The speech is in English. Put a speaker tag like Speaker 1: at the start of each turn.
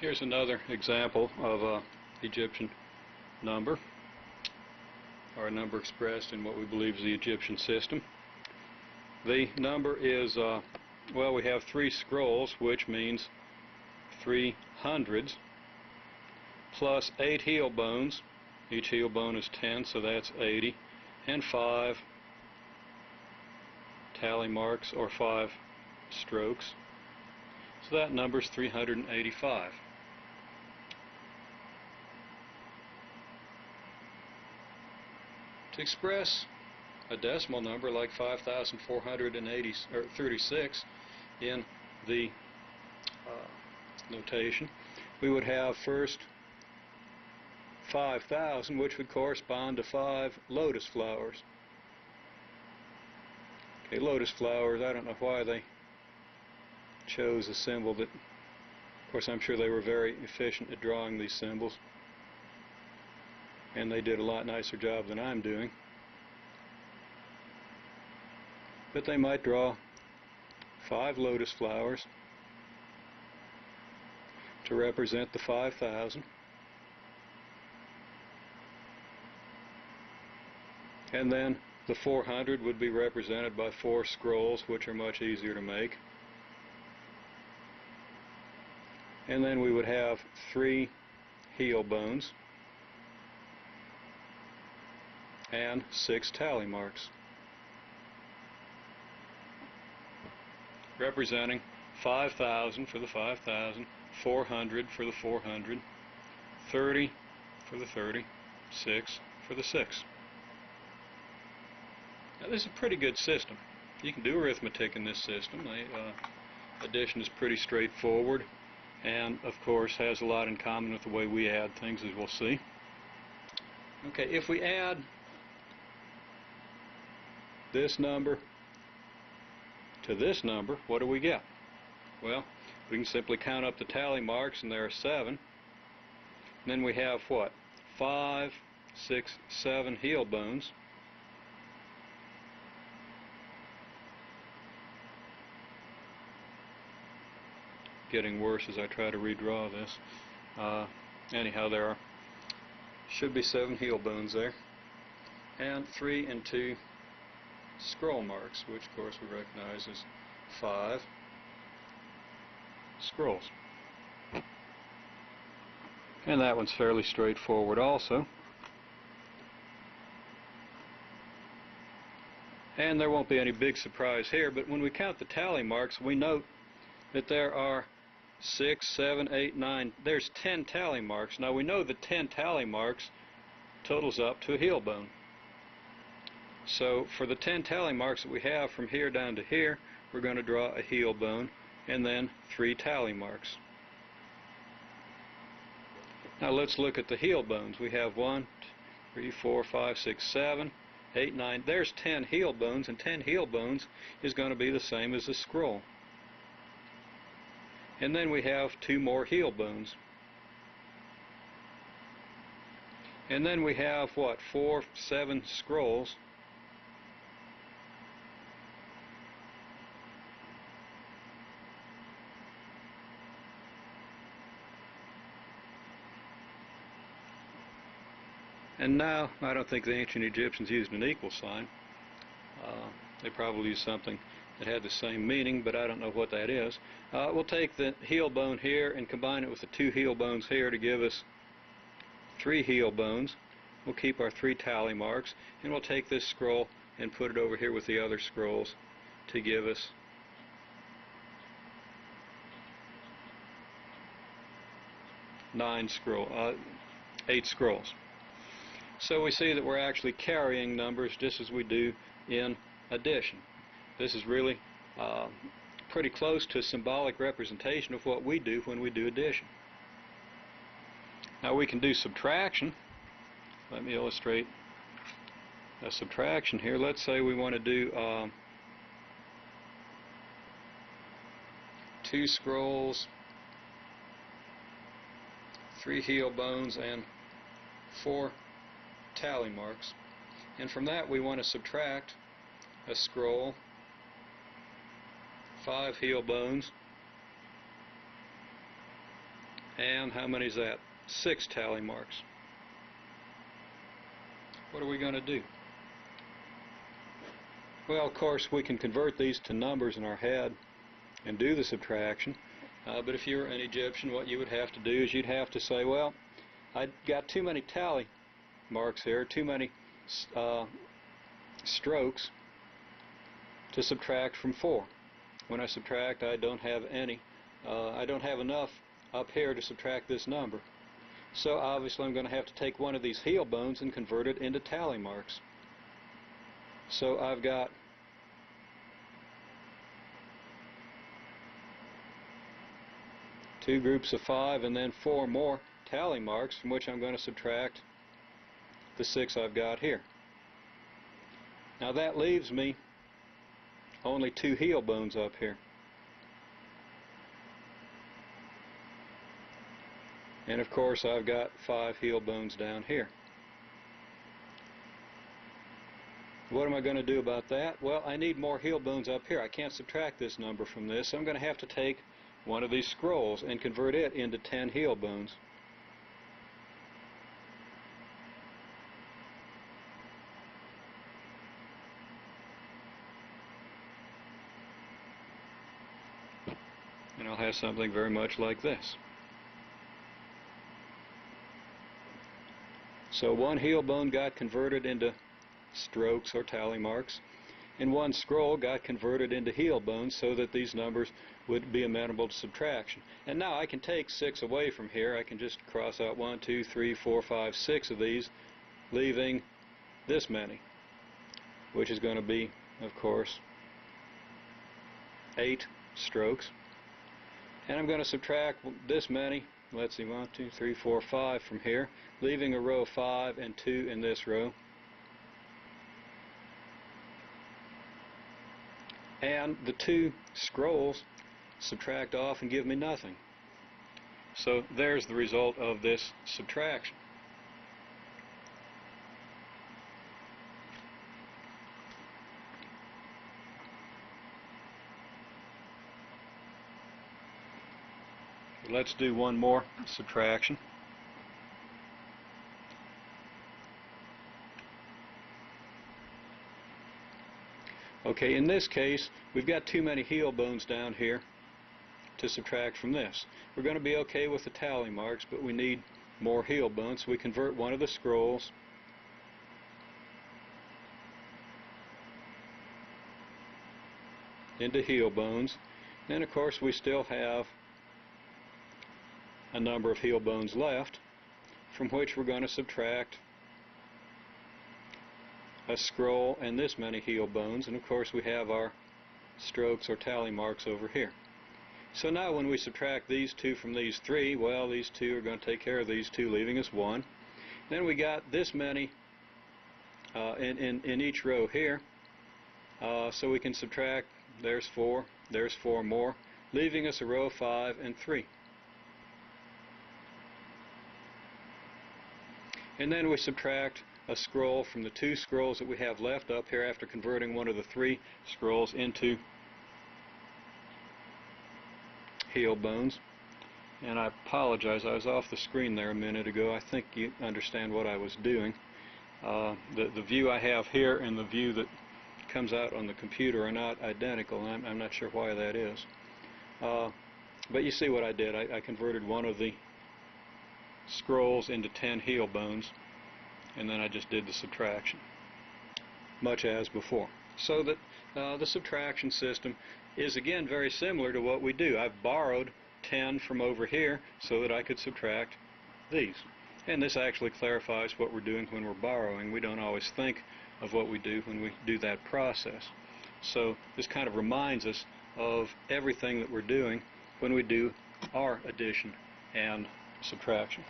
Speaker 1: Here's another example of a Egyptian number, or a number expressed in what we believe is the Egyptian system. The number is, well, we have 3 scrolls, which means 3 hundreds, plus 8 heel bones. Each heel bone is 10, so that's 80, and 5 tally marks, or 5 strokes. So that number is 385. To express a decimal number like 5,436 in the notation, we would have first 5,000, which would correspond to 5 lotus flowers. Okay, lotus flowers, I don't know why they chose a symbol that, of course I'm sure they were very efficient at drawing these symbols, and they did a lot nicer job than I'm doing. But they might draw 5 lotus flowers to represent the 5,000. And then the 400 would be represented by 4 scrolls, which are much easier to make. And then we would have 3 heel bones and 6 tally marks, representing 5,000 for the 5,000, 400 for the 400, 30 for the 30, 6 for the 6. Now this is a pretty good system. You can do arithmetic in this system. Addition is pretty straightforward, and of course has a lot in common with the way we add things, as we'll see. Okay, if we add this number to this number, what do we get? Well, we can simply count up the tally marks, and there are 7. And then we have what? 5, 6, 7 heel bones. Getting worse as I try to redraw this. Anyhow, there should be 7 heel bones there, and 3 and 2 scroll marks, which of course we recognize as 5 scrolls. And that one's fairly straightforward also. And there won't be any big surprise here, but when we count the tally marks, we note that there are 6, 7, 8, 9, there's 10 tally marks. Now we know that 10 tally marks totals up to a heel bone. So for the 10 tally marks that we have from here down to here, we're going to draw a heel bone and then 3 tally marks. Now let's look at the heel bones. We have 1, 2, 3, 4, 5, 6, 7, 8, 9. There's 10 heel bones, and 10 heel bones is going to be the same as a scroll. And then we have 2 more heel bones. And then we have what? 4, 7 scrolls. And now, I don't think the ancient Egyptians used an equal sign. They probably used something that had the same meaning, but I don't know what that is. We'll take the heel bone here and combine it with the 2 heel bones here to give us 3 heel bones. We'll keep our 3 tally marks, and we'll take this scroll and put it over here with the other scrolls to give us 8 scrolls. So we see that we're actually carrying numbers just as we do in addition. This is really pretty close to a symbolic representation of what we do when we do addition. Now we can do subtraction. Let me illustrate a subtraction here. Let's say we want to do 2 scrolls, 3 heel bones, and 4 tally marks. And from that we want to subtract a scroll, 5 heel bones, And how many is that? 6 tally marks. What are we going to do? Well, of course, we can convert these to numbers in our head and do the subtraction. But if you're an Egyptian, what you would have to do is you'd have to say, well, I got too many tally marks here, too many strokes to subtract from 4. When I subtract, I don't have any. I don't have enough up here to subtract this number. So obviously I'm going to have to take one of these heel bones and convert it into tally marks. So I've got two groups of 5 and then 4 more tally marks from which I'm going to subtract the 6 I've got here. Now that leaves me only 2 heel bones up here. And of course I've got 5 heel bones down here. What am I going to do about that? Well, I need more heel bones up here. I can't subtract this number from this, so I'm going to have to take one of these scrolls and convert it into 10 heel bones. And I'll have something very much like this. So one heel bone got converted into strokes or tally marks, and one scroll got converted into heel bones so that these numbers would be amenable to subtraction. And now I can take 6 away from here. I can just cross out 1, 2, 3, 4, 5, 6 of these, leaving this many, which is going to be, of course, 8 strokes. And I'm going to subtract this many, let's see, 1, 2, 3, 4, 5 from here, leaving a row of 5 and 2 in this row. And the 2 scrolls subtract off and give me nothing. So there's the result of this subtraction. Let's do one more subtraction. Okay, in this case, we've got too many heel bones down here to subtract from this. We're going to be okay with the tally marks, but we need more heel bones, so we convert one of the scrolls into heel bones. Then, of course, we still have a number of heel bones left, from which we're going to subtract a scroll and this many heel bones, and of course we have our strokes or tally marks over here. So now when we subtract these 2 from these 3, well, these 2 are going to take care of these 2, leaving us 1. Then we got this many in each row here, so we can subtract, there's 4 more, leaving us a row of 5 and 3. And then we subtract a scroll from the 2 scrolls that we have left up here after converting one of the 3 scrolls into heel bones. And I apologize, I was off the screen there a minute ago. I think you understand what I was doing. The view I have here and the view that comes out on the computer are not identical, and I'm not sure why that is. But you see what I did. I converted one of the scrolls into 10 heel bones, and then I just did the subtraction, much as before. So that the subtraction system is again very similar to what we do. I've borrowed 10 from over here so that I could subtract these. And this actually clarifies what we're doing when we're borrowing. We don't always think of what we do when we do that process. So this kind of reminds us of everything that we're doing when we do our addition and subtraction.